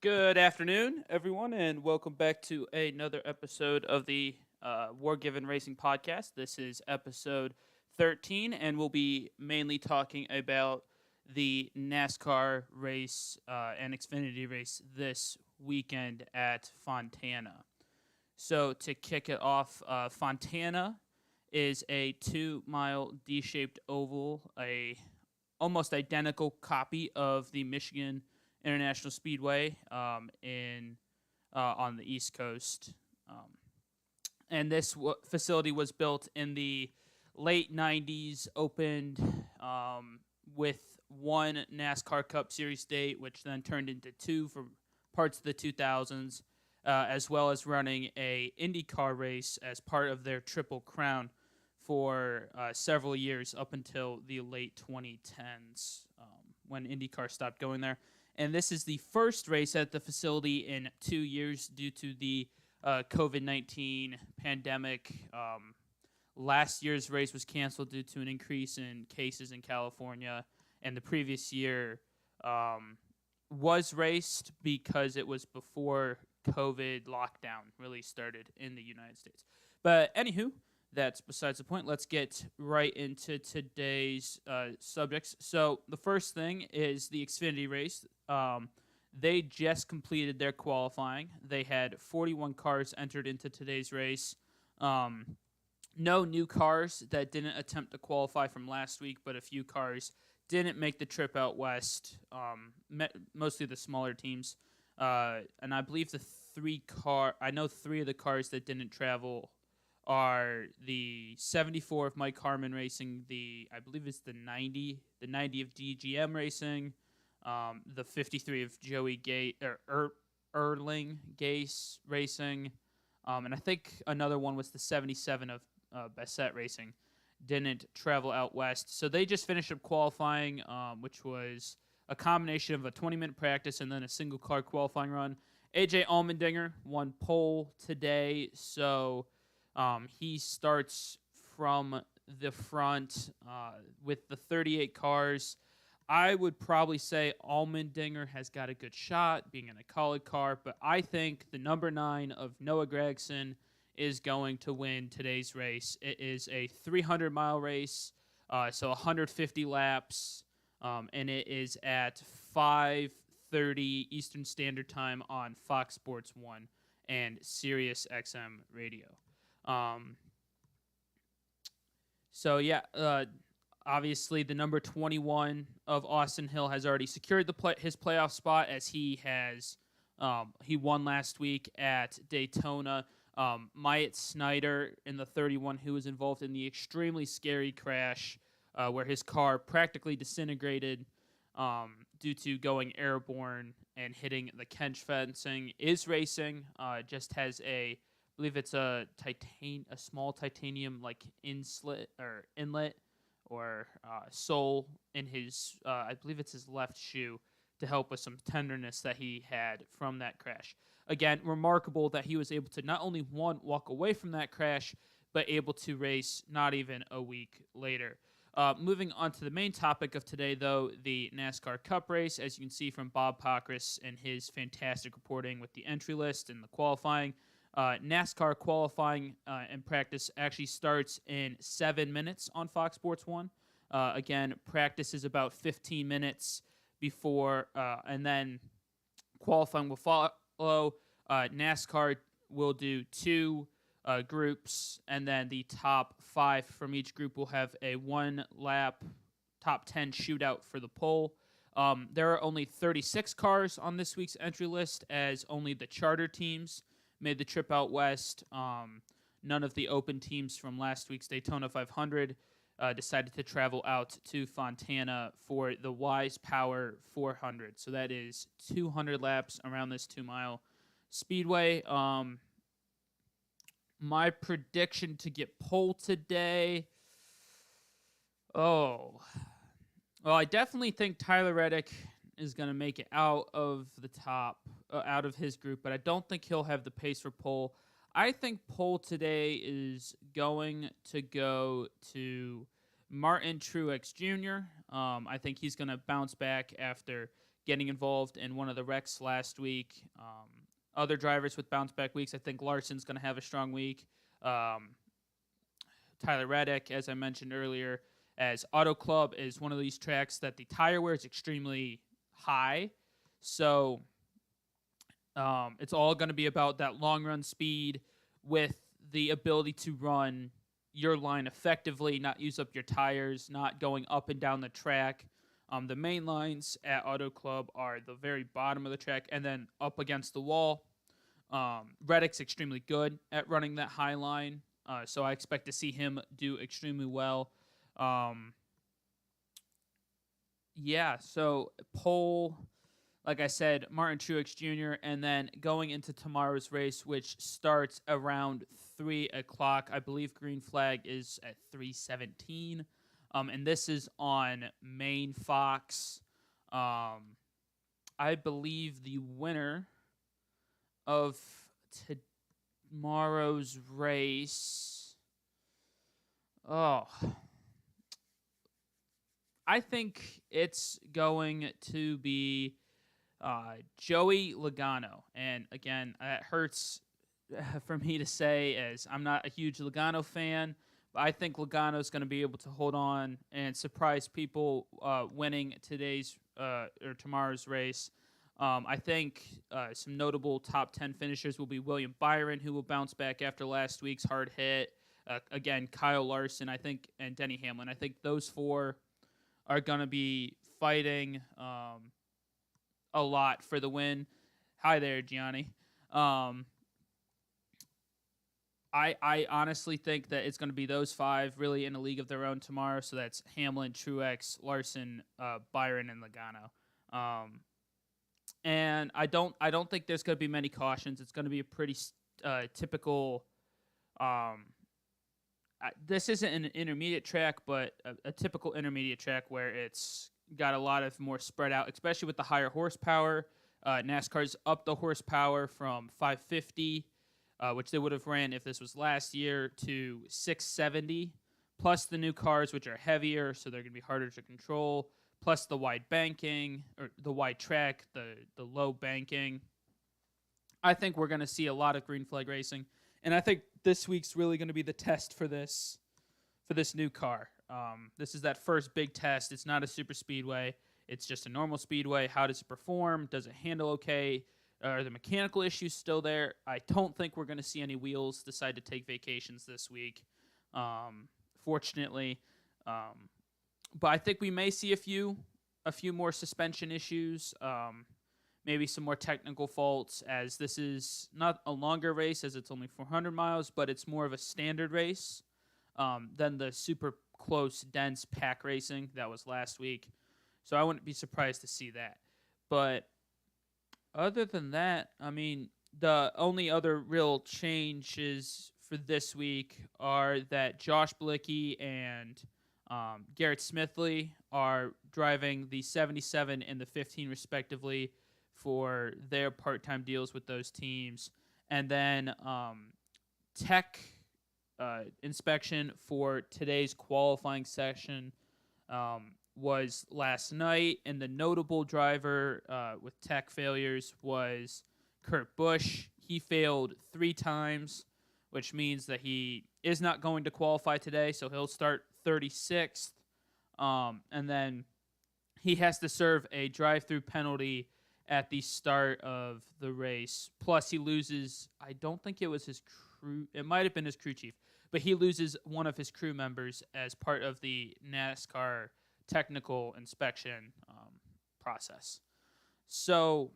Good afternoon, everyone, and welcome back to another episode of the Wargiven Racing Podcast. This is episode 13, and we'll be mainly talking about the NASCAR race and Xfinity race this weekend at Fontana. So, to kick it off, Fontana is a 2-mile D-shaped oval, a almost identical copy of the Michigan International Speedway in on the East Coast, and this facility was built in the late '90s. Opened with one NASCAR Cup Series date, which then turned into two for parts of the 2000s, as well as running a IndyCar race as part of their Triple Crown for several years up until the late 2010s when IndyCar stopped going there. And this is the first race at the facility in 2 years due to the COVID-19 pandemic. Last year's race was canceled due to an increase in cases in California, and the previous year was raced because it was before COVID lockdown really started in the United States. But anywho, that's besides the point. Let's get right into today's subjects. So the first thing is the Xfinity race. They just completed their qualifying. They had 41 cars entered into today's race. No new cars that didn't attempt to qualify from last week, but a few cars didn't make the trip out west, mostly the smaller teams. And I believe I know three of the cars that didn't travel are the 74 of Mike Harmon Racing, I believe it's the 90 of DGM Racing, the 53 of Joey Erling Gase Racing, and I think another one was the 77 of Bassett Racing. Didn't travel out west, so they just finished up qualifying, which was a combination of a 20-minute practice and then a single car qualifying run. AJ Allmendinger won pole today, so he starts from the front with the 38 cars. I would probably say Allmendinger has got a good shot being in a Kaulig car, but I think the number 9 of Noah Gragson is going to win today's race. It is a 300-mile race, so 150 laps, and it is at 5:30 Eastern Standard Time on Fox Sports 1 and Sirius XM Radio. Obviously the number 21 of Austin Hill has already secured his playoff spot as he won last week at Daytona. Myatt Snyder in the 31, who was involved in the extremely scary crash where his car practically disintegrated due to going airborne and hitting the Kench fencing, is racing. Just has I believe it's a small titanium like inlet or sole in his, I believe it's his left shoe, to help with some tenderness that he had from that crash. Again, remarkable that he was able to not only walk away from that crash, but able to race not even a week later. Moving on to the main topic of today, though, the NASCAR Cup race. As you can see from Bob Pockrass and his fantastic reporting with the entry list and the qualifying, NASCAR qualifying and practice actually starts in 7 minutes on Fox Sports 1. Again, practice is about 15 minutes before, and then qualifying will follow. NASCAR will do two groups, and then the top 5 from each group will have a 1-lap top 10 shootout for the pole. There are only 36 cars on this week's entry list, as only the charter teams made the trip out west. None of the open teams from last week's Daytona 500 decided to travel out to Fontana for the Wise Power 400. So that is 200 laps around this 2-mile speedway. My prediction to get pole today. Well, I definitely think Tyler Reddick is going to make it out of the top, out of his group, but I don't think he'll have the pace for pole. I think pole today is going to go to Martin Truex Jr. I think he's going to bounce back after getting involved in one of the wrecks last week. Other drivers with bounce back weeks, I think Larson's going to have a strong week. Tyler Reddick, as I mentioned earlier, as Auto Club is one of these tracks that the tire wear is extremely high. So it's all going to be about that long run speed with the ability to run your line effectively, not use up your tires, not going up and down the track. The main lines at Auto Club are the very bottom of the track and then up against the wall. Reddick's extremely good at running that high line, so I expect to see him do extremely well. So pole, like I said, Martin Truex Jr., and then going into tomorrow's race, which starts around 3 o'clock. I believe green flag is at 3:17. And this is on Main Fox. I believe the winner of tomorrow's race. I think it's going to be Joey Logano. And again, that hurts for me to say, as I'm not a huge Logano fan. I think Logano is going to be able to hold on and surprise people winning today's or tomorrow's race. I think some notable top 10 finishers will be William Byron, who will bounce back after last week's hard hit. Again, Kyle Larson, I think, and Denny Hamlin. I think those four are going to be fighting a lot for the win. Hi there, Gianni. I honestly think that it's going to be those five really in a league of their own tomorrow. So that's Hamlin, Truex, Larson, Byron, and Logano. And I don't think there's going to be many cautions. It's going to be a pretty typical. This isn't an intermediate track, but a typical intermediate track where it's got a lot of more spread out, especially with the higher horsepower. NASCAR's up the horsepower from 550. Which they would have ran if this was last year, to 670, plus the new cars, which are heavier, so they're going to be harder to control, plus the wide banking, or the wide track, the low banking. I think we're going to see a lot of green flag racing, and I think this week's really going to be the test for this new car. This is that first big test. It's not a super speedway. It's just a normal speedway. How does it perform? Does it handle okay? Are the mechanical issues still there? I don't think we're going to see any wheels decide to take vacations this week, fortunately. But I think we may see a few more suspension issues, maybe some more technical faults, as this is not a longer race, as it's only 400 miles, but it's more of a standard race than the super close, dense pack racing that was last week. So I wouldn't be surprised to see that. But other than that, I mean, the only other real changes for this week are that Josh Bilicki and Garrett Smithley are driving the 77 and the 15 respectively for their part-time deals with those teams. And then tech inspection for today's qualifying session was last night, and the notable driver with tech failures was Kurt Busch. He failed 3 times, which means that he is not going to qualify today, so he'll start 36th. And then he has to serve a drive-through penalty at the start of the race. Plus, he loses, I don't think it was his crew, it might have been his crew chief, but he loses one of his crew members as part of the NASCAR technical inspection process. So,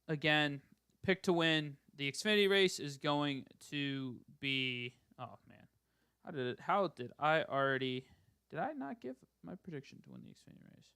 again, pick to win. The Xfinity race is going to be, oh man, did I not give my prediction to win the Xfinity race?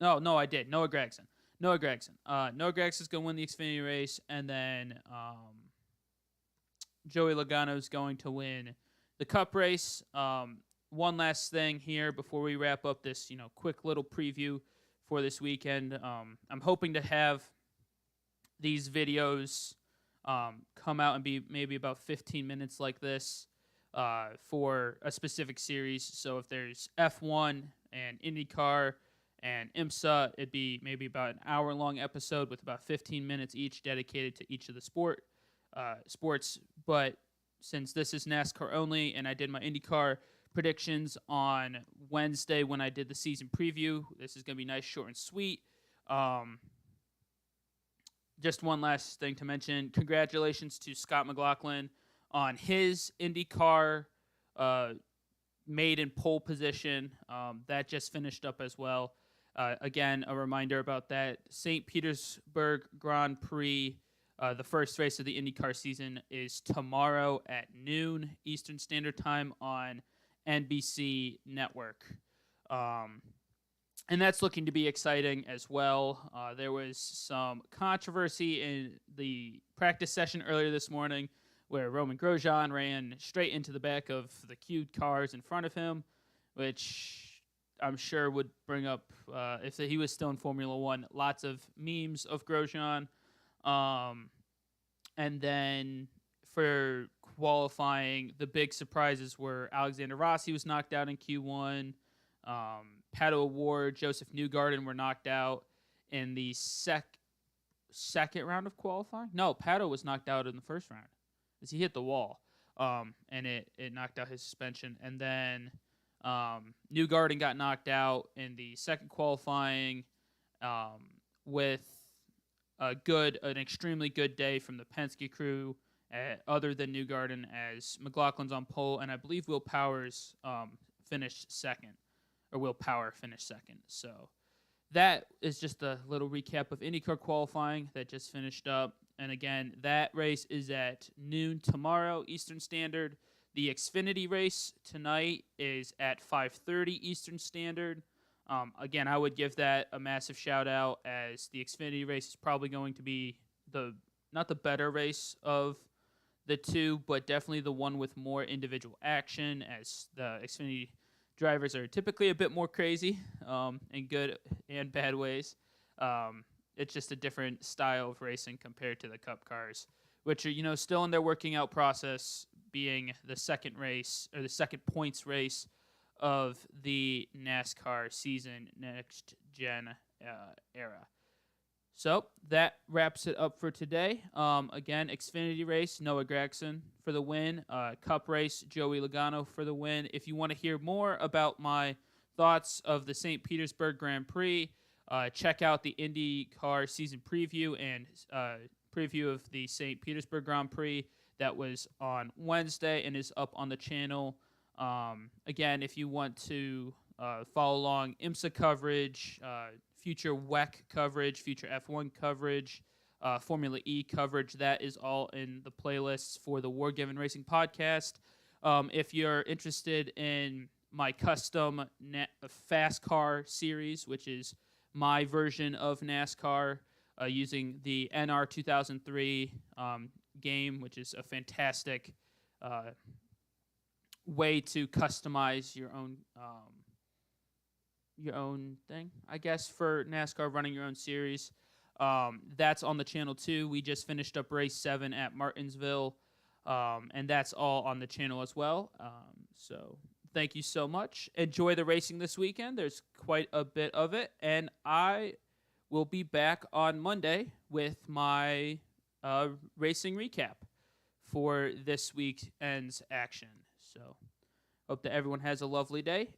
No, I did. Noah Gragson. Noah Gragson is going to win the Xfinity race, and then Joey Logano is going to win the Cup race. One last thing here before we wrap up this, quick little preview for this weekend. I'm hoping to have these videos come out and be maybe about 15 minutes like this for a specific series. So if there's F1 and IndyCar And IMSA, it'd be maybe about an hour-long episode with about 15 minutes each dedicated to each of the sports. But since this is NASCAR only, and I did my IndyCar predictions on Wednesday when I did the season preview, this is going to be nice, short, and sweet. Just one last thing to mention. Congratulations to Scott McLaughlin on his IndyCar maiden pole position. That just finished up as well. Again, a reminder about that. St. Petersburg Grand Prix, the first race of the IndyCar season, is tomorrow at noon Eastern Standard Time on NBC Network. And that's looking to be exciting as well. There was some controversy in the practice session earlier this morning where Roman Grosjean ran straight into the back of the queued cars in front of him, which I'm sure would bring up, if he was still in Formula One, lots of memes of Grosjean. And then for qualifying, the big surprises were Alexander Rossi was knocked out in Q1. Pato O'Ward, Joseph Newgarden were knocked out in the second round of qualifying. No, Pato was knocked out in the first round as he hit the wall, and it knocked out his suspension. And then Newgarden got knocked out in the second qualifying with an extremely good day from the Penske crew, other than Newgarden, as McLaughlin's on pole, and I believe Will Power finished second. So that is just a little recap of IndyCar qualifying that just finished up. And again, that race is at noon tomorrow Eastern Standard. The Xfinity race tonight is at 5:30 Eastern Standard. Again, I would give that a massive shout out, as the Xfinity race is probably going to be not the better race of the two, but definitely the one with more individual action, as the Xfinity drivers are typically a bit more crazy in good and bad ways. It's just a different style of racing compared to the Cup cars, which are, still in their working out process, being the second race or the second points race of the NASCAR season next gen era. So that wraps it up for today. Again, Xfinity race, Noah Gragson for the win. Cup race, Joey Logano for the win. If you want to hear more about my thoughts of the St. Petersburg Grand Prix, check out the IndyCar season preview and preview of the St. Petersburg Grand Prix that was on Wednesday and is up on the channel. Again, if you want to follow along IMSA coverage, future WEC coverage, future F1 coverage, Formula E coverage, that is all in the playlists for the Wargiven Racing podcast. If you're interested in my custom fast car series, which is my version of NASCAR using the NR 2003 game, which is a fantastic way to customize your own thing, I guess, for NASCAR, running your own series. That's on the channel too. We just finished up race 7 at Martinsville, and that's all on the channel as well. So thank you so much. Enjoy the racing this weekend. There's quite a bit of it, and I will be back on Monday with my racing recap for this weekend's action. So hope that everyone has a lovely day,